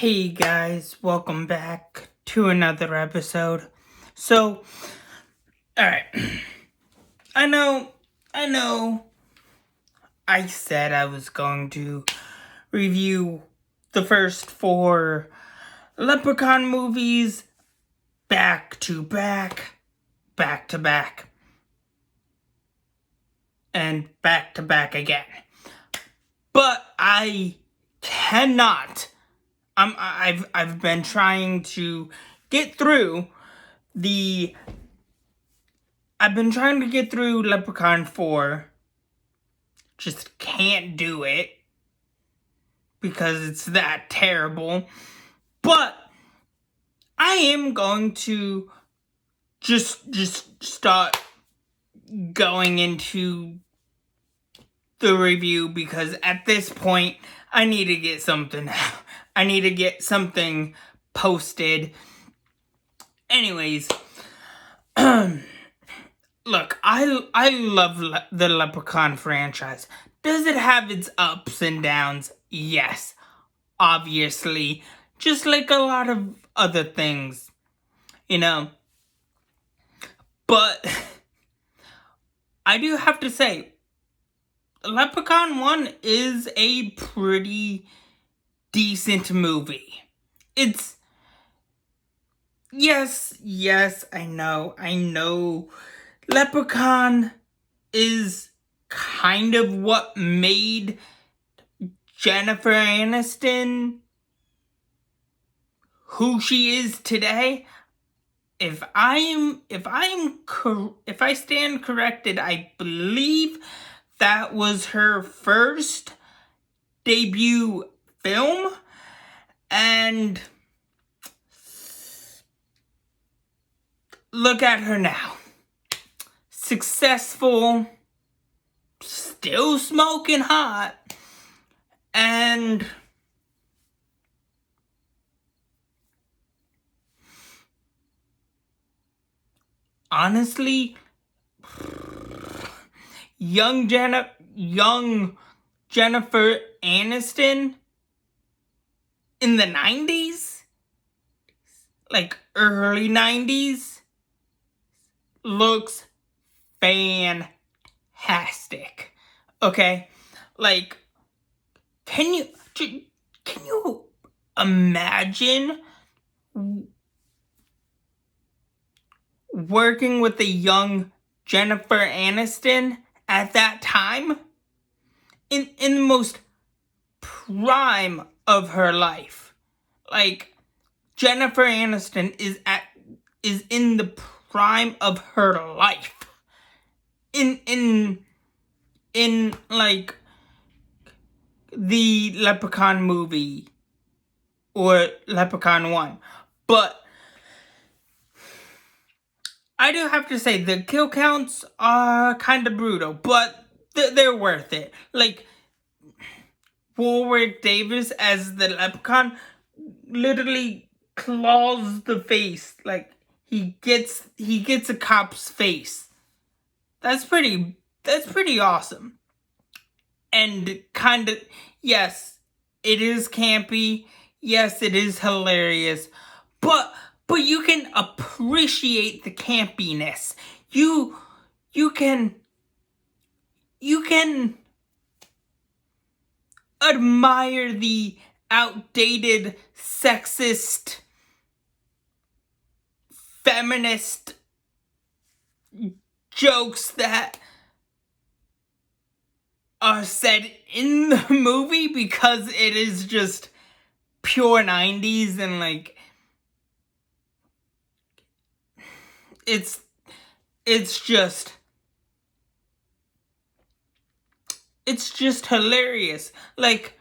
Hey guys, welcome back to another episode. So, alright. I know, I said I was going to review the first 4 Leprechaun movies back to back, and back to back again. But I cannot. I've been trying to get through Leprechaun 4. Just can't do it because it's that terrible. But I am going to just start going into the review because at this point I need to get something posted. Anyways, look, I love the Leprechaun franchise. Does it have its ups and downs? Yes, obviously, just like a lot of other things, But I do have to say, Leprechaun 1 is a pretty decent movie. It's... Yes, I know. Leprechaun is kind of what made Jennifer Aniston who she is today. If I stand corrected, I believe that was her first debut film, and look at her now. Successful, still smoking hot, and honestly, young Jennifer Aniston in the 90s, like early 90s, looks fantastic. Okay? Like, can you imagine working with a young Jennifer Aniston at that time? In the most prime of her life. Like, Jennifer Aniston is in the prime of her life. In like the Leprechaun movie or Leprechaun 1. But I do have to say the kill counts are kind of brutal, but they're worth it. Like, Warwick Davis as the Leprechaun literally claws the face. Like, he gets a cop's face. That's pretty awesome. And kind of, yes, it is campy. Yes, it is hilarious. But you can appreciate the campiness. You can admire the outdated, sexist, feminist jokes that are said in the movie because it is just pure 90s and like it's just hilarious. Like,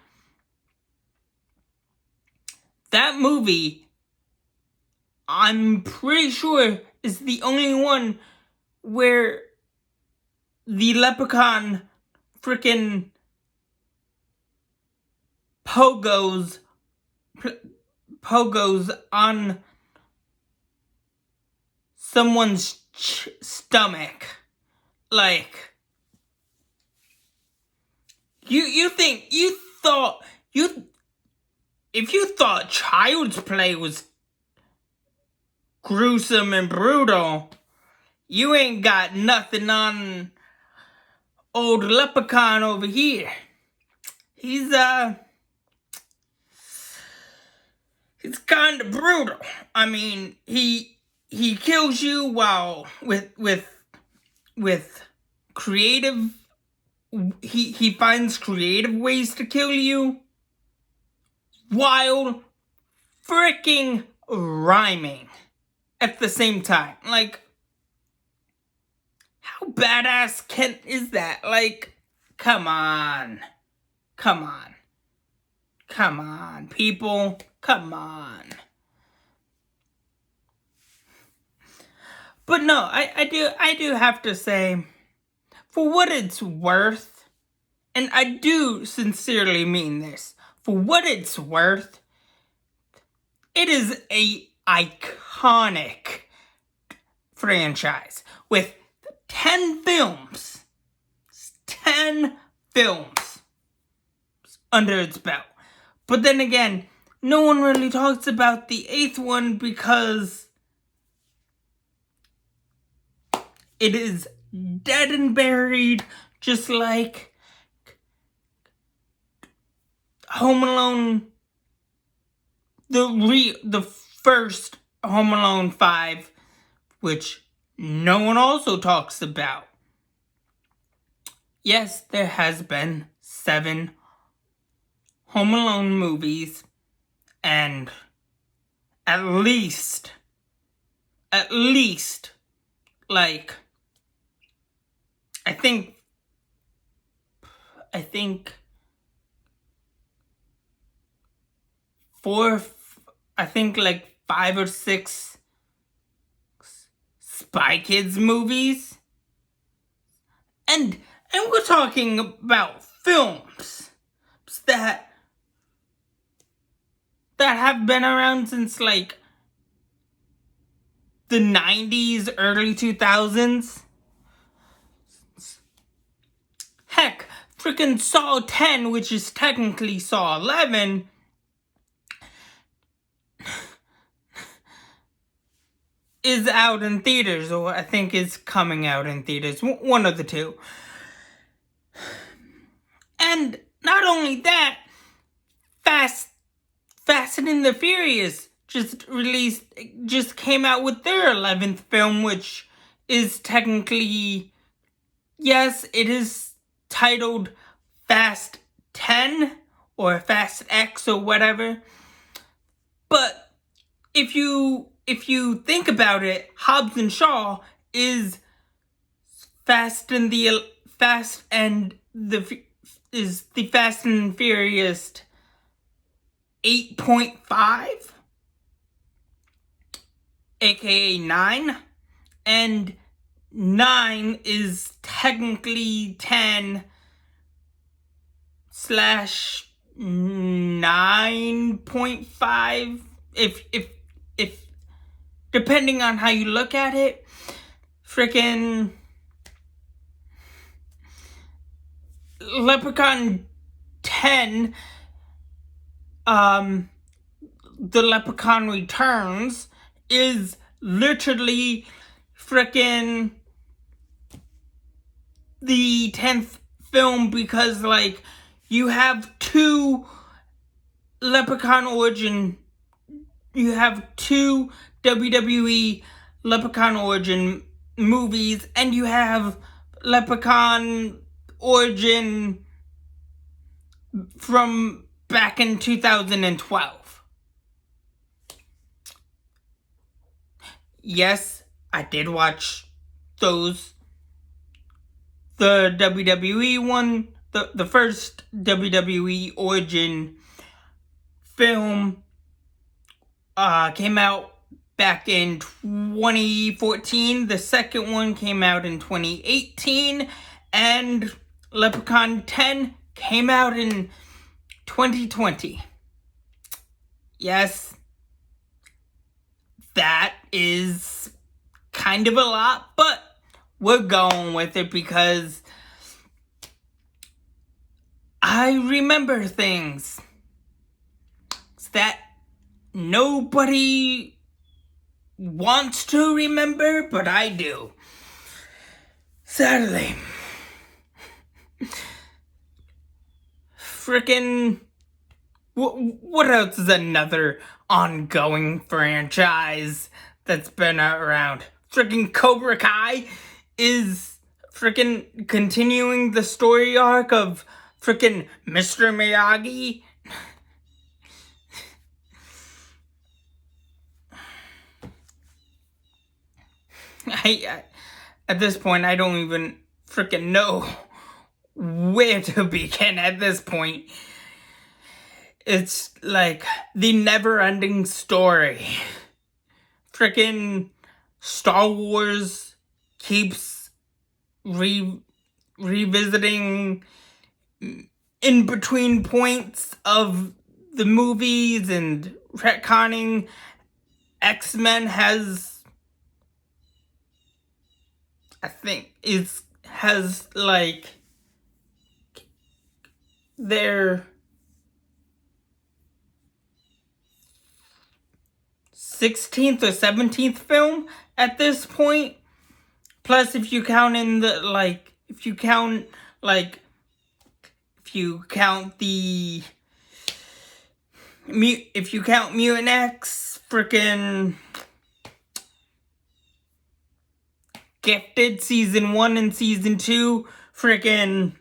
that movie, I'm pretty sure, is the only one where the Leprechaun frickin' pogos on someone's stomach. Like, you if you thought Child's Play was gruesome and brutal, you ain't got nothing on old leprechaun over here. He's kind of brutal. I mean, he kills you while with creative. He finds creative ways to kill you while freaking rhyming at the same time. Like, how badass is that? Like, come on, people, come on. But no, I do have to say, for what it's worth, and I do sincerely mean this, for what it's worth, it is a iconic franchise with 10 films. 10 films under its belt. But then again, no one really talks about the 8th one because it is dead and buried, just like Home Alone, the first Home Alone 5, which no one also talks about. Yes, there has been 7 Home Alone movies, and at least, like, I think like 5 or 6 Spy Kids movies. And we're talking about films that have been around since like the 90s, early 2000s. Heck, freaking Saw 10, which is technically Saw 11, is out in theaters, or I think is coming out in theaters. One of the two. And not only that, Fast and the Furious just came out with their 11th film, which is technically, yes, it is titled Fast 10 or Fast X or whatever. But if you think about it, Hobbs and Shaw is the Fast and Furious 8.5, aka 9, and 9 is technically 10 / 9.5, if depending on how you look at it. Freaking Leprechaun 10, The Leprechaun Returns, is literally freaking the 10th film, because like you have 2 WWE Leprechaun Origin movies, and you have Leprechaun Origin from back in 2012. Yes, I did watch those. The WWE one, the first WWE Origin film came out back in 2014. The second one came out in 2018. And Leprechaun 10 came out in 2020. Yes, that is kind of a lot, but we're going with it because I remember things. that nobody wants to remember, but I do. Sadly. Frickin'... What else is another ongoing franchise that's been around? Frickin' Cobra Kai is frickin' continuing the story arc of frickin' Mr. Miyagi. At this point, I don't even frickin' know where to begin at this point. It's like the never-ending story. Frickin' Star Wars keeps revisiting in between points of the movies and retconning. X-Men has, I think, has like their 16th or 17th film at this point. Plus, if you count in the, like, if you count Mutant X, frickin' Gifted Season 1 and Season 2, frickin'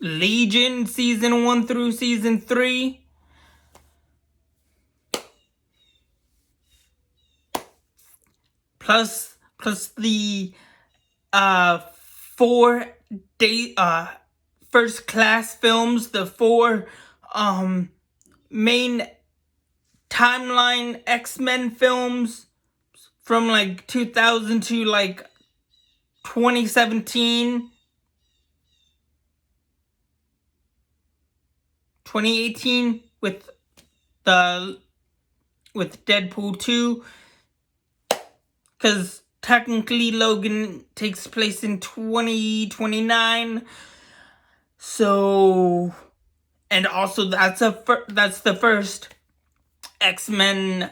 Legion Season 1 through Season 3. Plus the 4 first class films, the 4 main timeline X-Men films from like 2000 to like 2017, 2018 with Deadpool 2. Because technically Logan takes place in 2029. So, and also that's the first X-Men,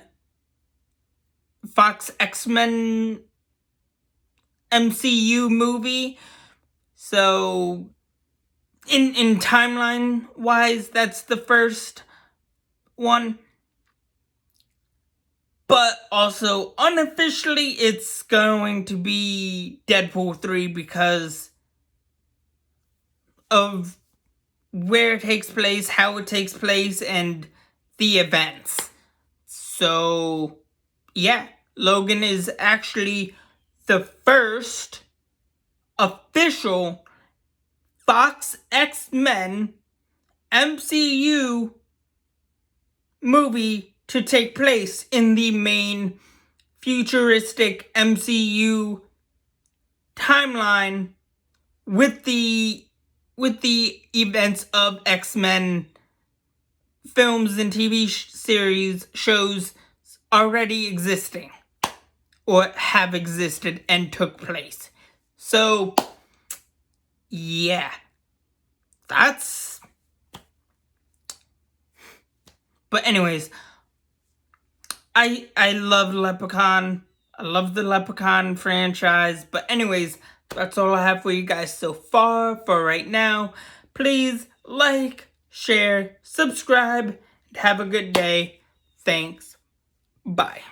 Fox X-Men MCU movie. So, in timeline wise, that's the first one. But also, unofficially, it's going to be Deadpool 3 because of where it takes place, how it takes place, and the events. So, yeah, Logan is actually the first official Fox X-Men MCU movie to take place in the main futuristic MCU timeline with the events of X-Men films and TV series shows already existing or have existed and took place. So yeah, that's... But anyways, I love Leprechaun. I love the Leprechaun franchise. But anyways, that's all I have for you guys so far for right now. Please like, share, subscribe, and have a good day. Thanks. Bye.